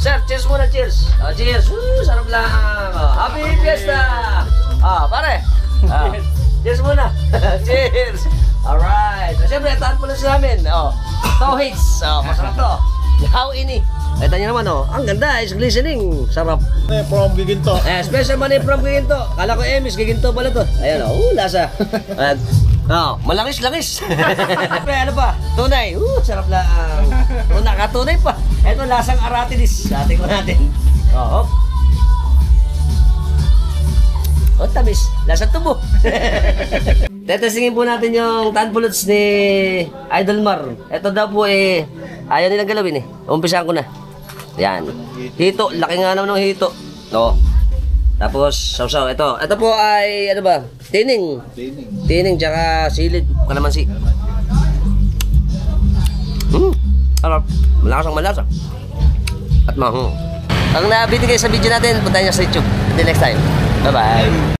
Sir, cheers muna, cheers. Cheers. Sarap lang. Happy Fiesta. Pare. Cheers muna. Cheers. Alright. So, siyempre, tahan po na sa amin. Two hits. Masarap to. How ini. Ito nyo naman, ang ganda, is glistening. Sarap. From Giginto. Special money from Giginto. Kala ko Miss Giginto pala to. Ayan lasa. Malangis-langis. Pre, ano pa? Tunay. Sarap lang. Nakatunay pa. Ito, lasang aratilis. Ating ko natin. Tamis. Lasang tubo. Tetestingin po natin yung tanpuluts ni Idol Mar. Ito daw po ayaw nilang galawin Umpisahan ko na. Yan. Hito. Laki nga naman ng hito. Tapos, sausaw. Ito po ay, ano ba? Tining. Tining, tsaka silid. Kalamansi. Harap. Malasang. At mahong. Ang nabinigay sa video natin, punta nyo sa YouTube. Until next time. Bye-bye.